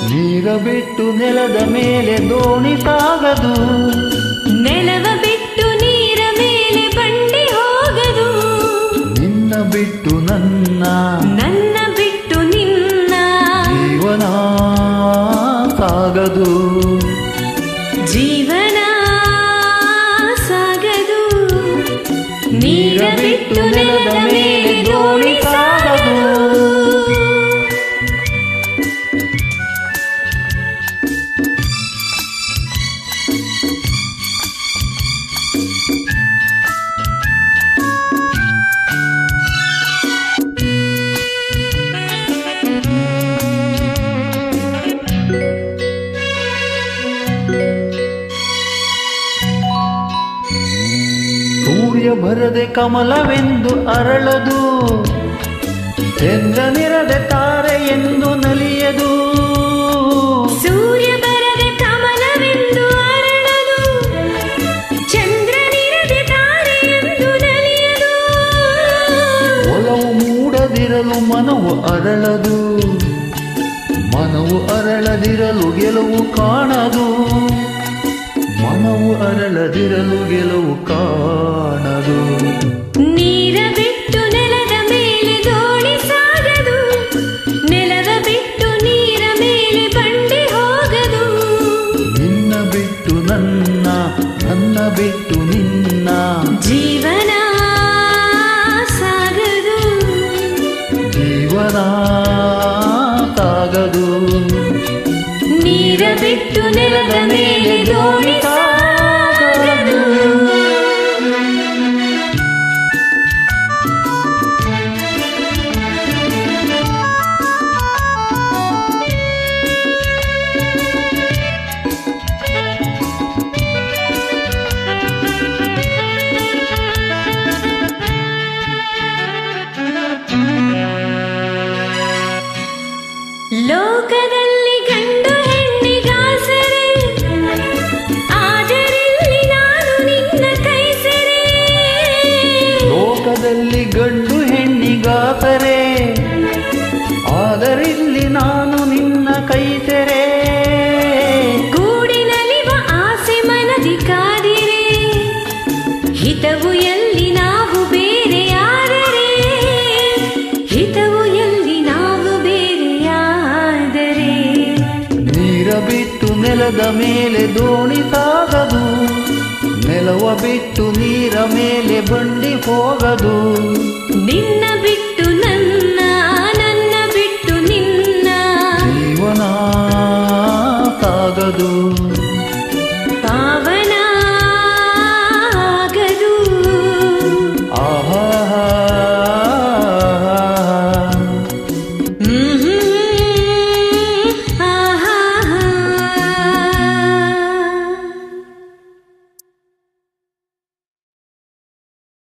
ನೀರ ಬಿಟ್ಟು ನೆಲದ ಮೇಲೆ ದೋಣಿ ಸಾಗದು, ನೆಲವ ಬಿಟ್ಟು ನೀರ ಮೇಲೆ ಬಂಡಿ ಹೋಗದು. ನಿನ್ನ ಬಿಟ್ಟು ನನ್ನ, ನನ್ನ ಬಿಟ್ಟು ನಿನ್ನ ಜೀವನ ಸಾಗದು, ಜೀವನ ಸಾಗದು. ನೀರ ಬಿಟ್ಟು ನೆಲದ ಮೇಲೆ ದೋಣಿ ಸಾಗದು. ಸೂರ್ಯ ಬರದೆ ಕಮಲವೆಂದು ಅರಳದು, ಚಂದ್ರನಿರದೆ ತಾರೆ ಎಂದು ನಲಿಯದು. ಸೂರ್ಯ ಬರದೆ ಕಮಲವೆಂದು ಅರಳದು, ಚಂದ್ರನಿರದೆ ತಾರೆ ಎಂದು ನಲಿಯದು. ಒಲವು ಮೂಡದಿರಲು ಮನವು ಅರಳದು, ಮನವು ಅರಳದಿರಲು ಗೆಲುವು ಕಾಣದು, ಮನವು ಅರಳದಿರಲು ಗೆಲುವು ಕಾಣದು. ನೀರ ಬಿಟ್ಟು ನೆಲದ ಮೇಲೆ ದೋಣಿ ಸಾಗದು, ನೆಲವ ಬಿಟ್ಟು ನೀರ ಮೇಲೆ ಬಂಡಿ ಹೋಗದು. ನಿನ್ನ ಬಿಟ್ಟು ನನ್ನ, ನನ್ನ ಬಿಟ್ಟು ನಿನ್ನ ಜೀವನ ಸಾಗದು, ಜೀವನ ಸಾಗದು. ನೀರ ಬಿಟ್ಟು ನೆಲದ ಮೇಲೆ ದೋಣಿ ಸಾಗದು. ಲೋಕದಲ್ಲಿ ಗಂಡು ಹೆಣ್ಣಿಗಾಸರೆ, ಆದರಿಲ್ಲಿ ನಾನು ನಿನ್ನ ಕೈ ಸೆರೆ. ಲೋಕದಲ್ಲಿ ಗಂಡು ಹೆಣ್ಣಿಗಾಸರೆ, ಆದರಿಲ್ಲಿ ನಾನು ನಿನ್ನ ಕೈ ತೆರೆ. ಗೂಡಿನಲಿವ ಆಸೆ ಮನದಿ ಕಾದಿರೆ, ಹಿತವು ಎಲ್ಲಿ ನಾವು ಬೇರೆಯಾದರೆ, ಹಿತವು ಎಲ್ಲಿ ನಾವು ಬೇರೆಯಾದರೆ. ನೀರ ಬಿಟ್ಟು ನೆಲದ ಮೇಲೆ ದೋಣಿ ಸಾಗದು, ನೆಲವ ಬಿಟ್ಟು ನೀರ ಮೇಲೆ ಬಂಡಿ ಹೋಗದು. ನಿನ್ನ ಬಿಟ್ಟು